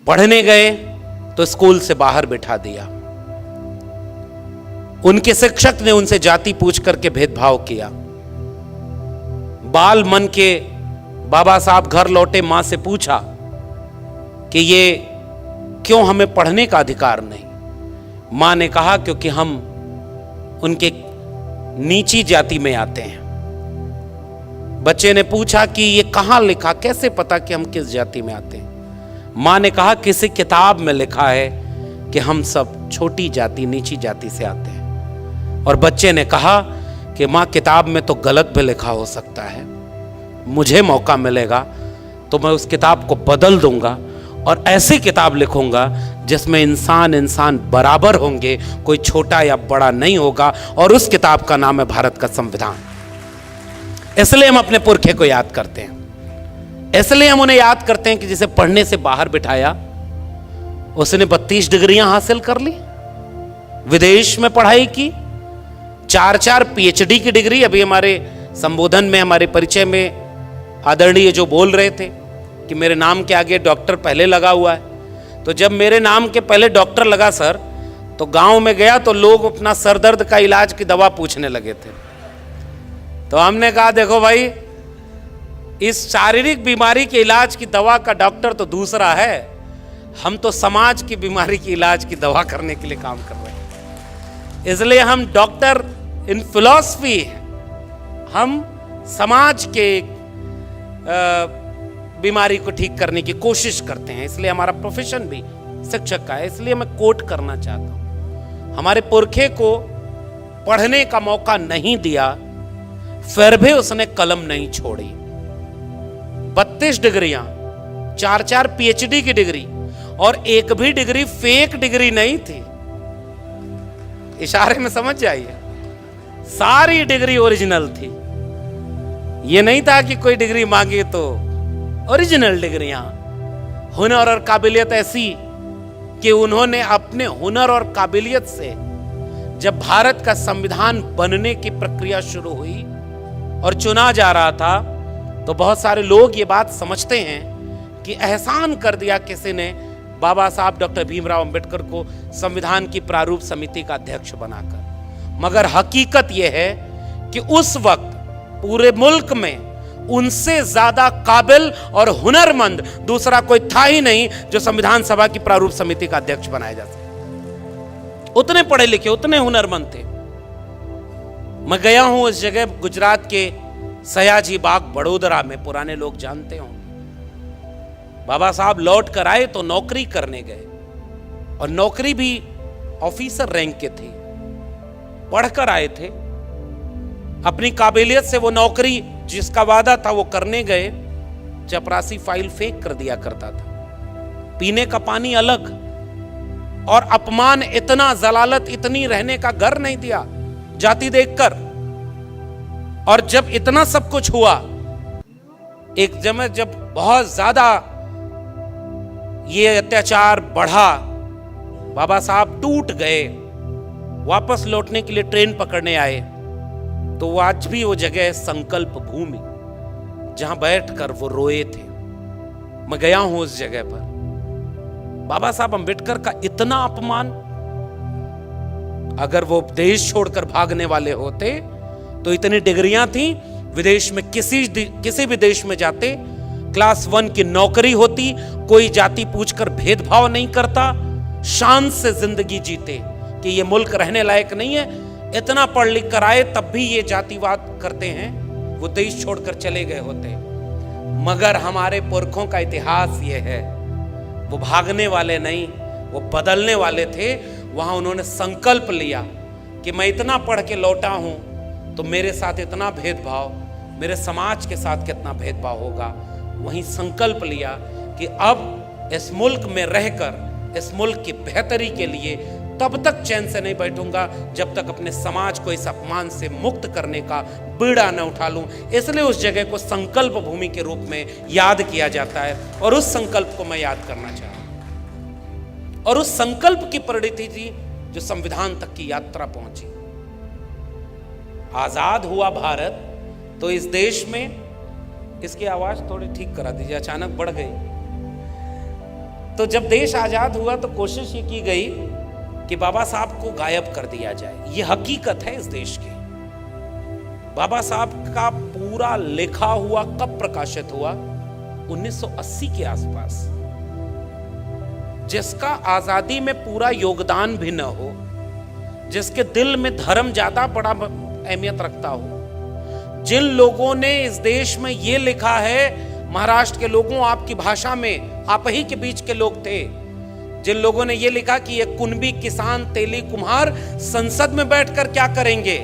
पढ़ने गए तो स्कूल से बाहर बिठा दिया। उनके शिक्षक ने उनसे जाति पूछ करके भेदभाव किया। बाल मन के बाबा साहब घर लौटे, मां से पूछा कि ये क्यों हमें पढ़ने का अधिकार नहीं। मां ने कहा क्योंकि हम उनके नीची जाति में आते हैं। बच्चे ने पूछा कि ये कहां लिखा, कैसे पता कि हम किस जाति में आते हैं। मां ने कहा किसी किताब में लिखा है कि हम सब छोटी जाति, नीची जाति से आते हैं। और बच्चे ने कहा कि मां किताब में तो गलत भी लिखा हो सकता है, मुझे मौका मिलेगा तो मैं उस किताब को बदल दूंगा और ऐसी किताब लिखूंगा जिसमें इंसान इंसान बराबर होंगे, कोई छोटा या बड़ा नहीं होगा। और उस किताब का नाम है भारत का संविधान। इसलिए हम अपने पुरखे को याद करते हैं, इसलिए हम उन्हें याद करते हैं कि जिसे पढ़ने से बाहर बिठाया उसने 32 डिग्रियां हासिल कर ली, विदेश में पढ़ाई की, 4-4 पीएचडी की डिग्री। अभी हमारे संबोधन में, हमारे परिचय में आदरणीय जो बोल रहे थे कि मेरे नाम के आगे डॉक्टर पहले लगा हुआ है, तो जब मेरे नाम के पहले डॉक्टर लगा सर, तो गांव में गया तो लोग अपना सर दर्द का इलाज की दवा पूछने लगे थे। तो हमने कहा देखो भाई, इस शारीरिक बीमारी के इलाज की दवा का डॉक्टर तो दूसरा है, हम तो समाज की बीमारी की इलाज की दवा करने के लिए काम कर रहे हैं। इसलिए हम डॉक्टर इन फिलॉसफी हैं, हम समाज के बीमारी को ठीक करने की कोशिश करते हैं। इसलिए हमारा प्रोफेशन भी शिक्षक का है। इसलिए मैं कोट करना चाहता हूं, हमारे पुरखे को पढ़ने का मौका नहीं दिया, फिर भी उसने कलम नहीं छोड़ी। 32 डिग्रियां, 4-4 पीएचडी की डिग्री, और एक भी डिग्री फेक डिग्री नहीं थी। इशारे में समझ जाइए, सारी डिग्री ओरिजिनल थी। ये नहीं था कि कोई डिग्री मांगी तो ओरिजिनल डिग्रियां। हुनर और काबिलियत ऐसी कि उन्होंने अपने हुनर और काबिलियत से, जब भारत का संविधान बनने की प्रक्रिया शुरू हुई और चुना जा रहा था, तो बहुत सारे लोग ये बात समझते हैं कि एहसान कर दिया किसी ने बाबा साहब डॉक्टर भीमराव अंबेडकर को संविधान की प्रारूप समिति का अध्यक्ष बनाकर। मगर हकीकत यह है कि उस वक्त पूरे मुल्क में उनसे ज्यादा काबिल और हुनरमंद दूसरा कोई था ही नहीं जो संविधान सभा की प्रारूप समिति का अध्यक्ष बनाया जा सके। उतने पढ़े लिखे, उतने हुनरमंद थे। मैं गया हूं उस जगह, गुजरात के सयाजी बाग बड़ोदरा में, पुराने लोग जानते होंगे। बाबा साहब लौट कर आए तो नौकरी करने गए, और नौकरी भी ऑफिसर रैंक के थे, पढ़कर आए थे। अपनी काबिलियत से वो नौकरी जिसका वादा था वो करने गए, चपरासी फाइल फेंक कर दिया करता था, पीने का पानी अलग, और अपमान इतना, जलालत इतनी, रहने का घर नहीं दिया जाति देखकर। और जब इतना सब कुछ हुआ, एक जब बहुत ज्यादा ये अत्याचार बढ़ा, बाबा साहब टूट गए, वापस लौटने के लिए ट्रेन पकड़ने आए, तो वो आज भी वो जगह है संकल्प भूमि, जहां बैठकर वो रोए थे। मैं गया हूं उस जगह पर। बाबा साहब अंबेडकर का इतना अपमान, अगर वो देश छोड़कर भागने वाले होते तो इतनी डिग्रियां थी, विदेश में किसी भी देश में जाते, क्लास 1 की नौकरी होती, कोई जाति पूछकर भेदभाव नहीं करता, शान से जिंदगी जीते कि ये मुल्क रहने लायक नहीं है। इतना पढ़ लिख कर आए, तब भी ये जातिवाद करते हैं, वो देश छोड़कर चले गए होते। मगर हमारे पुरखों का इतिहास ये है, वो भागने वाले नहीं, वो बदलने वाले थे। वहां उन्होंने संकल्प लिया कि मैं इतना पढ़ के लौटा हूं तो मेरे साथ इतना भेदभाव, मेरे समाज के साथ कितना भेदभाव होगा। वहीं संकल्प लिया कि अब इस मुल्क में रहकर, इस मुल्क की बेहतरी के लिए तब तक चैन से नहीं बैठूंगा जब तक अपने समाज को इस अपमान से मुक्त करने का बीड़ा न उठा लूं। इसलिए उस जगह को संकल्प भूमि के रूप में याद किया जाता है, और उस संकल्प को मैं याद करना चाहता हूं। और उस संकल्प की परिणति थी जो संविधान तक की यात्रा पहुंची। आजाद हुआ भारत तो इस देश में, इसकी आवाज थोड़ी ठीक करा दीजिए, अचानक बढ़ गई। तो जब देश आजाद हुआ तो कोशिश ये की गई कि बाबा साहब को गायब कर दिया जाए। ये हकीकत है इस देश की। बाबा साहब का पूरा लिखा हुआ कब प्रकाशित हुआ? 1980 के आसपास। जिसका आजादी में पूरा योगदान भी न हो, जिसके दिल में धर्म ज्यादा बड़ा अहमियत रखता हो, जिन लोगों ने इस देश में यह लिखा है, महाराष्ट्र के लोगों आपकी भाषा में, आप ही के बीच के लोग थे, जिन लोगों ने यह लिखा कि ये कुंभी किसान तेली कुम्हार संसद में बैठकर क्या करेंगे,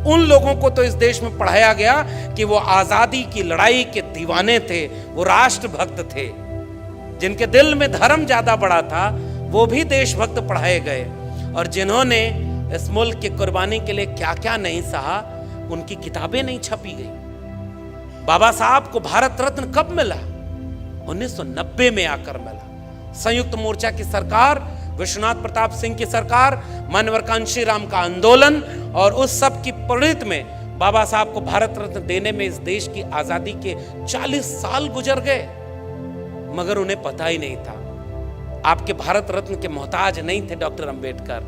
उन लोगों को तो इस देश में पढ़ाया गया कि वो आजादी की लड़ाई के दीवाने थे, वो राष्ट्रभक्त थे। जिनके दिल में धर्म ज्यादा बड़ा था वो भी देशभक्त पढ़ाए गए, और जिन्होंने इस मुल्क की कुर्बानी के लिए क्या क्या नहीं सहा, उनकी किताबें नहीं छपी गई। बाबा साहब को भारत रत्न कब मिला? 1990 में आकर मिला। संयुक्त मोर्चा की सरकार, विश्वनाथ प्रताप सिंह की सरकार, मानवर कांशीराम का आंदोलन और उस सब की प्रेरित में बाबा साहब को भारत रत्न देने में इस देश की आजादी के 40 साल गुजर गए, मगर उन्हें पता ही नहीं था। आपके भारत रत्न के मोहताज नहीं थे डॉक्टर अंबेडकर।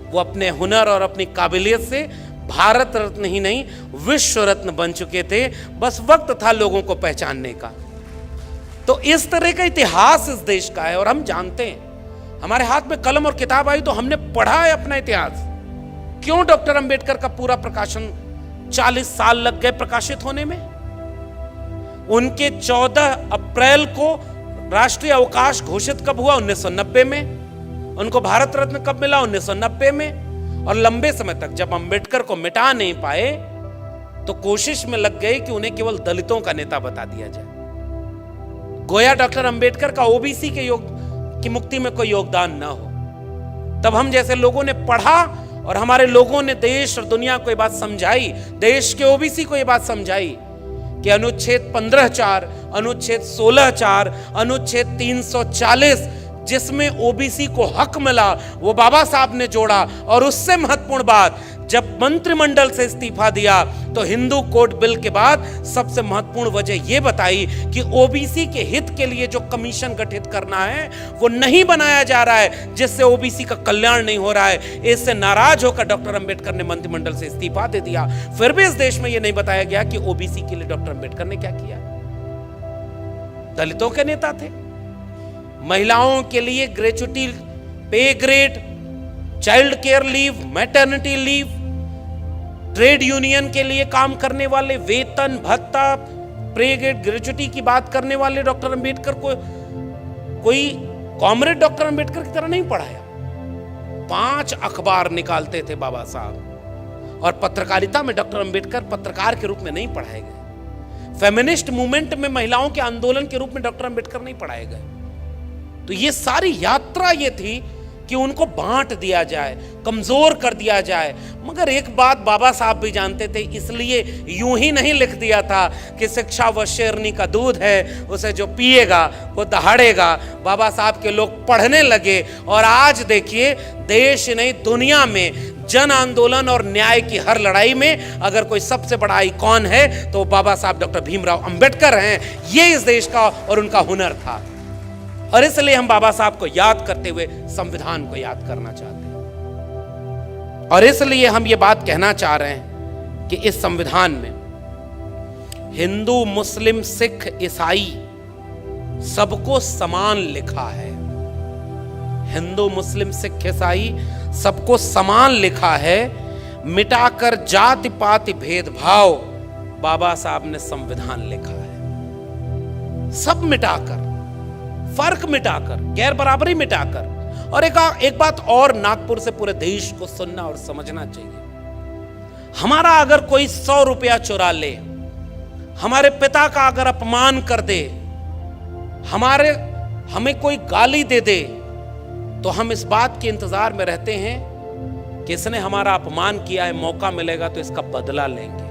वो अपने हुनर और अपनी काबिलियत से भारत रत्न ही नहीं, विश्व रत्न बन चुके थे। बस वक्त था लोगों को पहचानने का। तो इस तरह का इतिहास इस देश का है, और हम जानते हैं। हमारे हाथ में कलम और किताब आई तो हमने पढ़ा है अपना इतिहास। क्यों डॉक्टर अंबेडकर का पूरा प्रकाशन 40 साल लग गए प्रकाशित होने में? उनके 14 अप्रैल को राष्ट्रीय अवकाश घोषित कब हुआ? 1990 में। उनको भारत रत्न कब मिला? 1990 में। और लंबे समय तक जब अंबेडकर को मिटा नहीं पाए तो कोशिश में लग गए कि उन्हें केवल दलितों का नेता बता दिया जाए, गोया डॉक्टर अंबेडकर का ओबीसी की मुक्ति में कोई योगदान ना हो। तब हम जैसे लोगों ने पढ़ा और हमारे लोगों ने देश और दुनिया को यह बात समझाई, देश के ओबीसी को यह बात समझाई कि अनुच्छेद 15(4), अनुच्छेद 16(4), अनुच्छेद 340 जिसमें ओबीसी को हक मिला, वो बाबा साहब ने जोड़ा। और उससे महत्वपूर्ण बात, जब मंत्रिमंडल से इस्तीफा दिया तो हिंदू कोड बिल के बाद सबसे महत्वपूर्ण वजह यह बताई कि ओबीसी के हित के लिए जो कमीशन गठित करना है वो नहीं बनाया जा रहा है, जिससे ओबीसी का कल्याण नहीं हो रहा है। इससे नाराज होकर डॉक्टर अंबेडकर ने मंत्रिमंडल से इस्तीफा दे दिया। फिर भी इस देश में यह नहीं बताया गया कि ओबीसी के लिए डॉक्टर अंबेडकर ने क्या किया। दलितों के नेता थे, महिलाओं के लिए ग्रेच्युटी, पे grade, child care leave, maternity leave, trade union के लिए काम करने वाले वेतन भत्ता, पे ग्रेड, ग्रेच्युटी की बात करने वाले डॉक्टर अंबेडकर को कोई कॉमरेड डॉक्टर अंबेडकर की तरह नहीं पढ़ाया। 5 अखबार निकालते थे बाबा साहब, और पत्रकारिता में डॉक्टर अंबेडकर पत्रकार के रूप में नहीं पढ़ाए गए। फेमिनिस्ट मूवमेंट में महिलाओं के आंदोलन के रूप में डॉक्टर अंबेडकर नहीं पढ़ाए गए। तो ये सारी यात्रा ये थी कि उनको बांट दिया जाए, कमजोर कर दिया जाए। मगर एक बात बाबा साहब भी जानते थे, इसलिए यूं ही नहीं लिख दिया था कि शिक्षा वो शेरनी का दूध है, उसे जो पिएगा वो दहाड़ेगा। बाबा साहब के लोग पढ़ने लगे, और आज देखिए देश नहीं दुनिया में जन आंदोलन और न्याय की हर लड़ाई में अगर कोई सबसे बड़ा आइकॉन है तो बाबा साहब डॉक्टर भीमराव अंबेडकर हैं। ये इस देश का और उनका हुनर था, और इसलिए हम बाबा साहब को याद करते हुए संविधान को याद करना चाहते हैं। और इसलिए हम ये बात कहना चाह रहे हैं कि इस संविधान में हिंदू, मुस्लिम, सिख, ईसाई सबको समान लिखा है। हिंदू, मुस्लिम, सिख, ईसाई सबको समान लिखा है। मिटाकर जाति पाति भेदभाव बाबा साहब ने संविधान लिखा है। सब मिटाकर, फर्क मिटाकर, गैर बराबरी मिटाकर। और एक बात और नागपुर से पूरे देश को सुनना और समझना चाहिए। हमारा अगर कोई 100 रुपया चुरा ले, हमारे पिता का अगर अपमान कर दे, हमें कोई गाली दे दे, तो हम इस बात के इंतजार में रहते हैं कि इसने हमारा अपमान किया है, मौका मिलेगा तो इसका बदला लेंगे।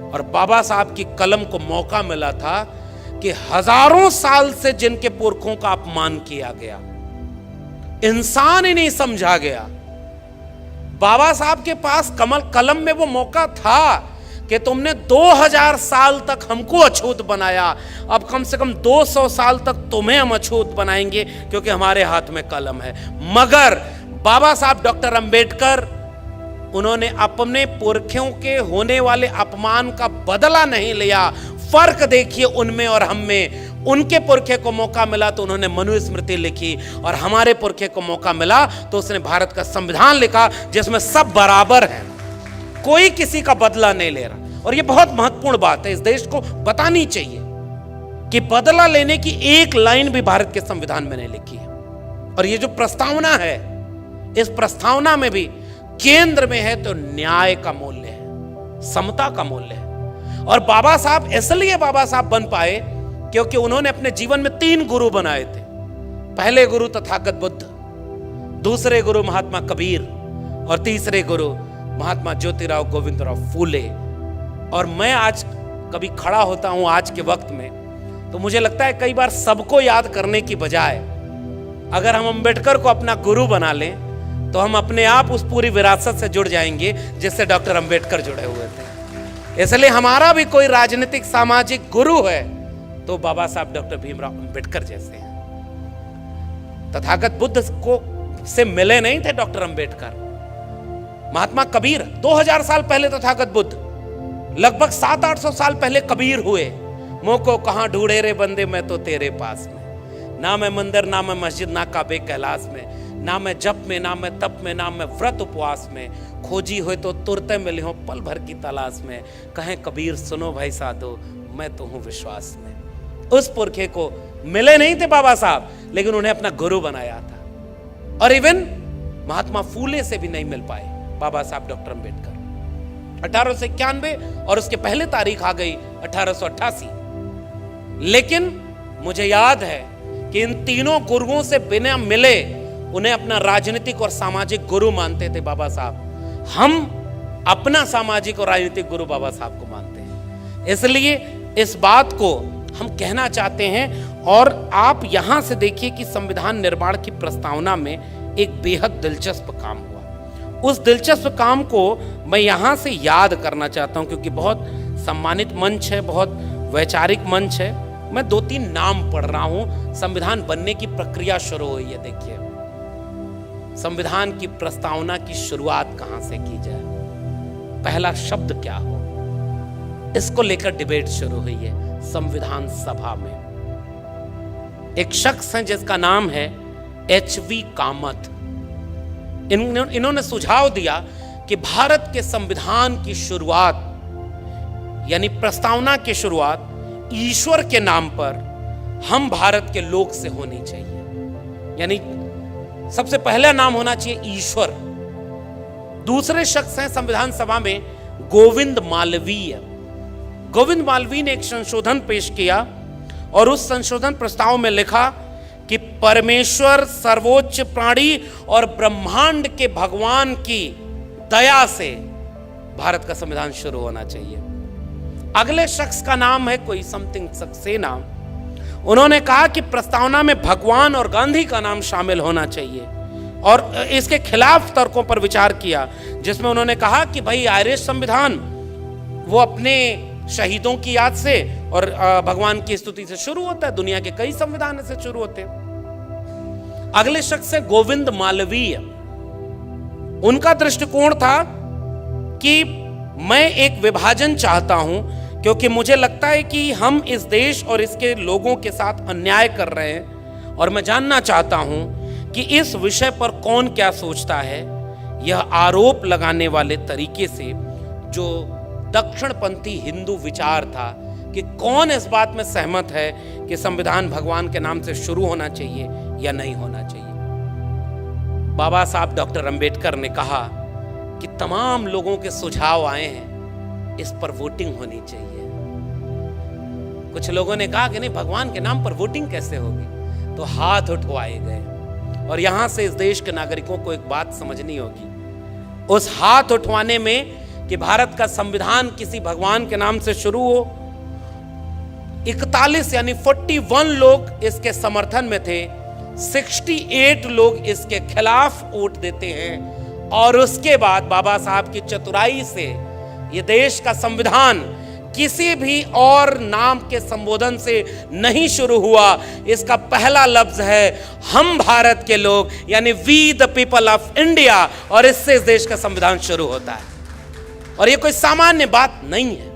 और बाबा साहब की कलम को मौका मिला था कि हजारों साल से जिनके पुरखों का अपमान किया गया, इंसान ही नहीं समझा गया, बाबा साहब के पास कलम में वो मौका था कि तुमने 2000 साल तक हमको अछूत बनाया, अब कम से कम 200 साल तक तुम्हें हम अछूत बनाएंगे, क्योंकि हमारे हाथ में कलम है। मगर बाबा साहब डॉक्टर अंबेडकर, उन्होंने अपने पुरखों के होने वाले अपमान का बदला नहीं लिया। फर्क देखिए उनमें और हम में। उनके पुरखे को मौका मिला तो उन्होंने मनुस्मृति लिखी, और हमारे पुरखे को मौका मिला तो उसने भारत का संविधान लिखा, जिसमें सब बराबर हैं, कोई किसी का बदला नहीं ले रहा। और यह बहुत महत्वपूर्ण बात है, इस देश को बतानी चाहिए कि बदला लेने की एक लाइन भी भारत के संविधान में नहीं लिखी है। और ये जो प्रस्तावना है, इस प्रस्तावना में भी केंद्र में है तो न्याय का मूल्य है, समता का मूल्य है। और बाबा साहब इसलिए बाबा साहब बन पाए क्योंकि उन्होंने अपने जीवन में 3 गुरु बनाए थे। पहले गुरु तथागत बुद्ध, दूसरे गुरु महात्मा कबीर, और तीसरे गुरु महात्मा ज्योतिराव गोविंदराव फूले। और मैं आज कभी खड़ा होता हूं आज के वक्त में, तो मुझे लगता है कई बार सबको याद करने की बजाय अगर हम अंबेडकर को अपना गुरु बना लें तो हम अपने आप उस पूरी विरासत से जुड़ जाएंगे जिससे डॉक्टर अंबेडकर जुड़े हुए थे। इसलिए हमारा भी कोई राजनीतिक सामाजिक गुरु है तो बाबा साहब डॉक्टर भीमराव अंबेडकर जैसे हैं। तथागत बुद्ध को से मिले नहीं थे डॉक्टर अंबेडकर। महात्मा कबीर 2000 साल पहले तथागत बुद्ध, लगभग 700-800 साल पहले कबीर हुए। मुँह को कहां ढूंढे रे बंदे, मैं तो तेरे पास में। ना मैं मंदिर, ना मैं मस्जिद, ना काबे कैलाश में, ना मैं जप में, ना मैं तप में, ना मैं व्रत उपवास में। खोजी हुए तो तुरते मिले हो पल भर की तलाश में। कहें कबीर सुनो भाई साधो, मैं तो हूं विश्वास में। उस पुरखे को मिले नहीं थे बाबा साहब, लेकिन उन्हें अपना गुरु बनाया था। और इवन महात्मा फूले से भी नहीं मिल पाए बाबा साहब डॉक्टर अंबेडकर। 1891 और उसके पहले तारीख आ गई 1888। लेकिन मुझे याद है कि इन तीनों गुरुओं से बिना मिले उन्हें अपना राजनीतिक और सामाजिक गुरु मानते थे बाबा साहब। हम अपना सामाजिक और राजनीतिक गुरु बाबा साहब को मानते हैं। इसलिए इस बात को हम कहना चाहते हैं। और आप यहां से देखिए कि संविधान निर्माण की प्रस्तावना में एक बेहद दिलचस्प काम हुआ। उस दिलचस्प काम को मैं यहां से याद करना चाहता हूं, क्योंकि बहुत सम्मानित मंच है, बहुत वैचारिक मंच है। मैं 2-3 नाम पढ़ रहा हूं। संविधान बनने की प्रक्रिया शुरू हुई है। देखिए, संविधान की प्रस्तावना की शुरुआत कहां से की जाए, पहला शब्द क्या हो, इसको लेकर डिबेट शुरू हुई है संविधान सभा में। एक शख्स हैं जिसका नाम है HV कामत। इन्होंने सुझाव दिया कि भारत के संविधान की शुरुआत, यानी प्रस्तावना की शुरुआत ईश्वर के नाम पर हम भारत के लोग से होनी चाहिए। यानी सबसे पहला नाम होना चाहिए ईश्वर। दूसरे शख्स हैं संविधान सभा में गोविंद मालवीय। गोविंद मालवीय ने एक संशोधन पेश किया और उस संशोधन प्रस्ताव में लिखा कि परमेश्वर सर्वोच्च प्राणी और ब्रह्मांड के भगवान की दया से भारत का संविधान शुरू होना चाहिए। अगले शख्स का नाम है कोई समथिंग सक्सेना। उन्होंने कहा कि प्रस्तावना में भगवान और गांधी का नाम शामिल होना चाहिए और इसके खिलाफ तर्कों पर विचार किया, जिसमें उन्होंने कहा कि भाई आयरिश संविधान वो अपने शहीदों की याद से और भगवान की स्तुति से शुरू होता है। दुनिया के कई संविधान से शुरू होते हैं। अगले शख्स है गोविंद मालवीय। उनका दृष्टिकोण था कि मैं एक विभाजन चाहता हूं, क्योंकि मुझे लगता है कि हम इस देश और इसके लोगों के साथ अन्याय कर रहे हैं और मैं जानना चाहता हूं कि इस विषय पर कौन क्या सोचता है। यह आरोप लगाने वाले तरीके से जो दक्षिणपंथी हिंदू विचार था कि कौन इस बात में सहमत है कि संविधान भगवान के नाम से शुरू होना चाहिए या नहीं होना चाहिए। बाबा साहब डॉक्टर अंबेडकर ने कहा कि तमाम लोगों के सुझाव आए हैं, इस पर वोटिंग होनी चाहिए। कुछ लोगों ने कहा कि नहीं, भगवान के नाम पर वोटिंग कैसे होगी, तो हाथ उठवाए गए। और यहां से इस देश के नागरिकों को एक बात समझनी होगी, उस हाथ उठवाने में कि भारत का संविधान किसी भगवान के नाम से शुरू हो, 41 यानी 41 लोग इसके समर्थन में थे, 68 लोग इसके खिलाफ वोट देते हैं। और उसके बाद बाबा साहब की चतुराई से ये देश का संविधान किसी भी और नाम के संबोधन से नहीं शुरू हुआ। इसका पहला लफ्ज है हम भारत के लोग, यानी we the people of India, और इससे इस देश का संविधान शुरू होता है। और ये कोई सामान्य बात नहीं है।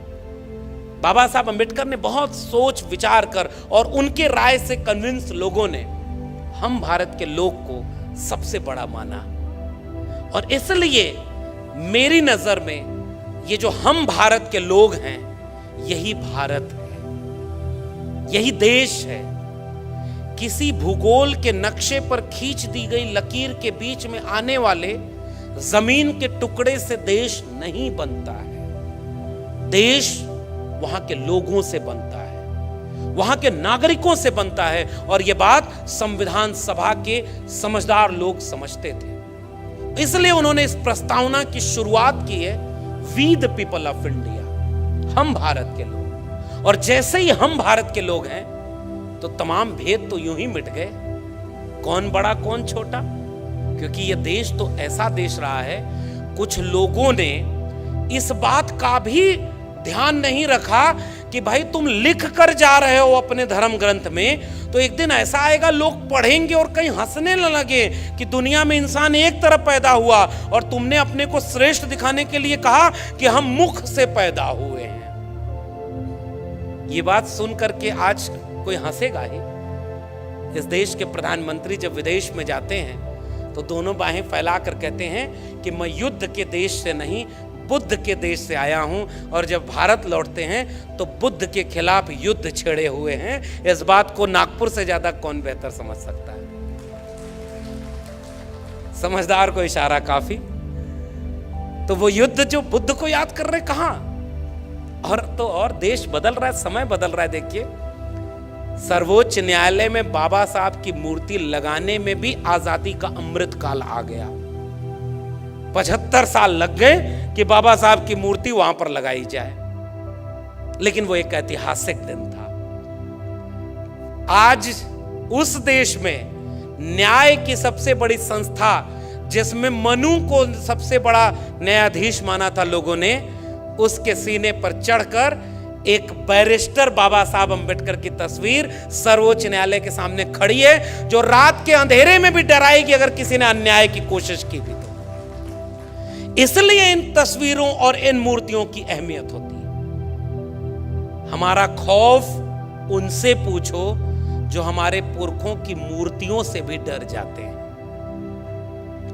बाबा साहब अंबेडकर ने बहुत सोच विचार कर और उनके राय से कन्विंस लोगों ने हम भारत के लोग को सबसे बड़ा माना। और इसलिए मेरी नजर में ये जो हम भारत के लोग हैं, यही भारत है, यही देश है। किसी भूगोल के नक्शे पर खींच दी गई लकीर के बीच में आने वाले जमीन के टुकड़े से देश नहीं बनता है। देश वहां के लोगों से बनता है, वहां के नागरिकों से बनता है। और यह बात संविधान सभा के समझदार लोग समझते थे। इसलिए उन्होंने इस प्रस्तावना की शुरुआत की है, we the people of India, हम भारत के लोग। और जैसे ही हम भारत के लोग हैं तो तमाम भेद तो यूं ही मिट गए, कौन बड़ा कौन छोटा। क्योंकि यह देश तो ऐसा देश रहा है, कुछ लोगों ने इस बात का भी ध्यान नहीं रखा कि भाई तुम लिख कर जा रहे हो अपने धर्म ग्रंथ में, तो एक दिन ऐसा आएगा लोग पढ़ेंगे और कहीं हंसने न लगे कि दुनिया में इंसान एक तरफ पैदा हुआ और तुमने अपने को श्रेष्ठ दिखाने के लिए कहा कि हम मुख से पैदा हुए हैं। ये बात सुन करके आज कोई हंसेगा ही। इस देश के प्रधानमंत्री जब विदेश में जाते हैं तो दोनों बाहें फैलाकर कहते हैं कि मैं युद्ध के देश से नहीं, बुद्ध के देश से आया हूं। और जब भारत लौटते हैं तो बुद्ध के खिलाफ युद्ध छेड़े हुए हैं। इस बात को नागपुर से ज्यादा कौन बेहतर समझ सकता है। समझदार को इशारा काफी। तो वो युद्ध जो बुद्ध को याद कर रहे, कहां और देश बदल रहा है, समय बदल रहा है। देखिए, सर्वोच्च न्यायालय में बाबा साहब की मूर्ति लगाने में भी आजादी का अमृत काल आ गया। 75 साल लग गए कि बाबा साहब की मूर्ति वहां पर लगाई जाए, लेकिन वो एक ऐतिहासिक दिन था। आज उस देश में न्याय की सबसे बड़ी संस्था, जिसमें मनु को सबसे बड़ा न्यायाधीश माना था लोगों ने, उसके सीने पर चढ़कर एक बैरिस्टर बाबा साहब अंबेडकर की तस्वीर सर्वोच्च न्यायालय के सामने खड़ी है, जो रात के अंधेरे में भी डराएगी अगर किसी ने अन्याय की कोशिश की भी तो। इसलिए इन तस्वीरों और इन मूर्तियों की अहमियत होती है। हमारा खौफ उनसे पूछो जो हमारे पुरखों की मूर्तियों से भी डर जाते हैं।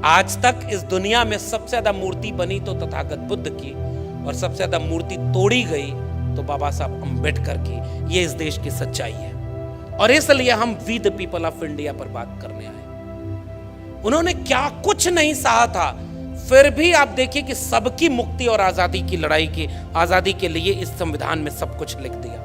आज तक इस दुनिया में सबसे ज्यादा मूर्ति बनी तो तथागत बुद्ध की, और सबसे ज्यादा मूर्ति तोड़ी गई तो बाबा साहब अंबेडकर की। ये इस देश की सच्चाई है। और इसलिए हम we the people of India पर बात करने आए। उन्होंने क्या कुछ नहीं सहा था, फिर भी आप देखिए कि सबकी मुक्ति और आजादी की लड़ाई की, आजादी के लिए इस संविधान में सब कुछ लिख दिया।